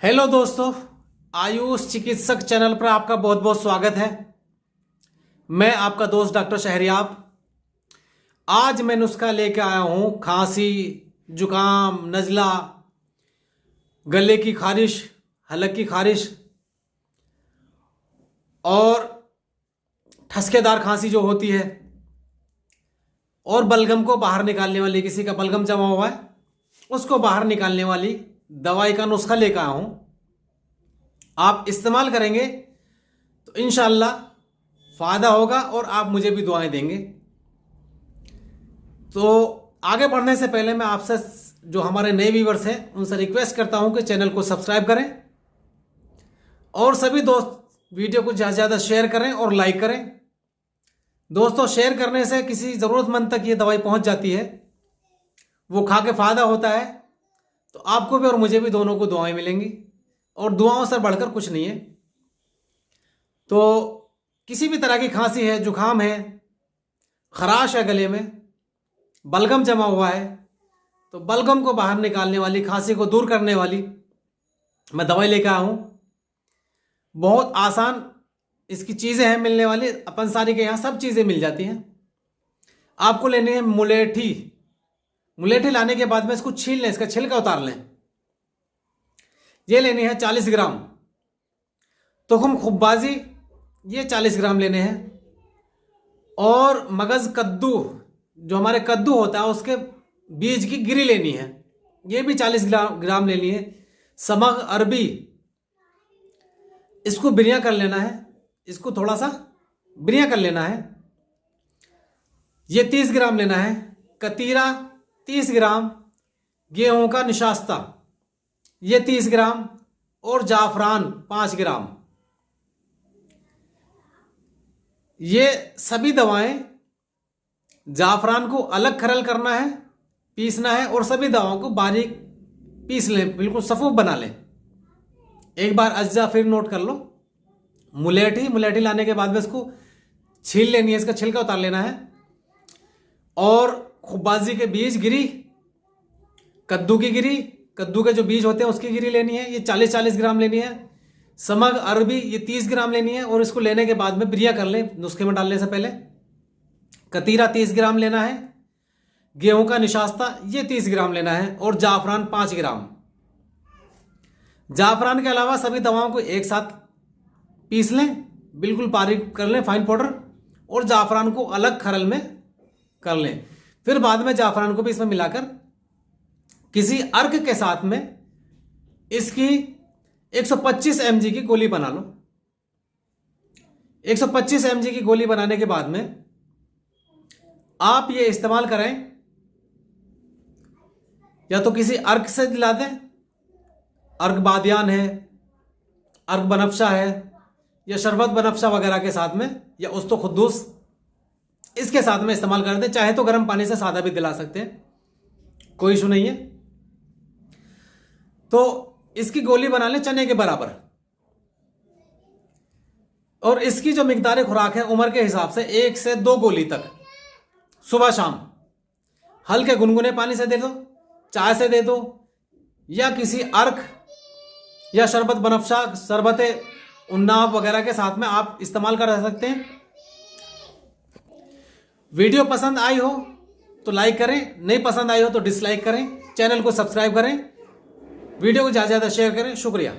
Hello दोस्तों, आयुष चिकित्सक channel पर आपका बहुत बहुत स्वागत है। मैं आपका दोस्त डॉक्टर शहरियाब। आज मैं नुस्खा लेकर आया हूँ खांसी, जुकाम, नज़ला, गले की खारिश, हलक की खारिश और ठसकेदार खांसी जो होती है और बलगम को बाहर निकालने वाली, किसी का बलगम जमा हुआ है उसको बाहर निकालने वाली दवाई का नुस्खा लेकर आया हूं। आप इस्तेमाल करेंगे तो इंशाल्लाह फ़ायदा होगा और आप मुझे भी दुआएं देंगे। तो आगे बढ़ने से पहले मैं आपसे, जो हमारे नए व्यूअर्स हैं, उनसे रिक्वेस्ट करता हूं कि चैनल को सब्सक्राइब करें और सभी दोस्त वीडियो को ज़्यादा से ज़्यादा शेयर करें और लाइक करें। दोस्तों, शेयर करने से किसी ज़रूरतमंद तक ये दवाई पहुंच जाती है, वो खा के फ़ायदा होता है, तो आपको भी और मुझे भी दोनों को दुआएं मिलेंगी और दुआओं से बढ़कर कुछ नहीं है। तो किसी भी तरह की खांसी है, जुकाम है, खराश है गले में, बलगम जमा हुआ है, तो बलगम को बाहर निकालने वाली, खांसी को दूर करने वाली मैं दवाई लेकर आया हूँ। बहुत आसान इसकी चीज़ें हैं मिलने वाली। अपन सारी के यहाँ सब चीज़ें मिल जाती हैं। आपको लेनी है मुलेठी। मुलेठी लाने के बाद में इसको छील लें, इसका छिलका उतार लें। ये लेनी है 40 ग्राम। तुखम खुब्बाजी, ये 40 ग्राम लेने हैं। और मगज़ कद्दू, जो हमारे कद्दू होता है उसके बीज की गिरी लेनी है, ये भी 40 ग्राम लेनी है। समग अरबी, इसको बिरिया कर लेना है, इसको थोड़ा सा बिरिया कर लेना है, ये 30 ग्राम लेना है। कतीरा 30 ग्राम, गेहूं का निशास्ता ये 30 ग्राम और जाफरान 5 ग्राम। ये सभी दवाएं, जाफरान को अलग खरल करना है, पीसना है और सभी दवाओं को बारीक पीस लें, बिल्कुल सफूफ बना लें। एक बार अज्जा फिर नोट कर लो। मुलेठी लाने के बाद में इसको छील लेनी है, इसका छिलका उतार लेना है। और खुब्बाजी के बीज, गिरी, कद्दू की गिरी, कद्दू के जो बीज होते हैं उसकी गिरी लेनी है, ये 40-40 ग्राम लेनी है। समग अरबी ये 30 ग्राम लेनी है और इसको लेने के बाद में बिरिया कर लें नुस्खे में डालने से पहले। कतीरा 30 ग्राम लेना है। गेहूं का निशास्ता ये 30 ग्राम लेना है और जाफरान 5 ग्राम। जाफरान के अलावा सभी दवाओं को एक साथ पीस लें, बिल्कुल बारीक कर लें, फाइन पाउडर, और जाफरान को अलग खरल में कर लें। फिर बाद में जाफरान को भी इसमें मिलाकर किसी अर्क के साथ में इसकी 125 mg की गोली बना लो। 125 mg की गोली बनाने के बाद में आप ये इस्तेमाल करें, या तो किसी अर्क से दिला दें, अर्क बादियान है, अर्क बनफशा है, या शरबत बनफशा वगैरह के साथ में, या उस्तो खुद्दूस, इसके साथ में इस्तेमाल कर दें। चाहे तो गर्म पानी से सादा भी दिला सकते हैं, कोई इशू नहीं है। तो इसकी गोली बना लें चने के बराबर, और इसकी जो मिकदार खुराक है उम्र के हिसाब से 1 से 2 गोली तक सुबह शाम हल्के गुनगुने पानी से दे दो, चाय से दे दो, या किसी अर्क या शरबत बनफशा, शरबत उन्नाब वगैरह के साथ में आप इस्तेमाल कर सकते हैं। वीडियो पसंद आई हो तो लाइक करें, नहीं पसंद आई हो तो डिसलाइक करें। चैनल को सब्सक्राइब करें, वीडियो को ज़्यादा से ज़्यादा शेयर करें। शुक्रिया।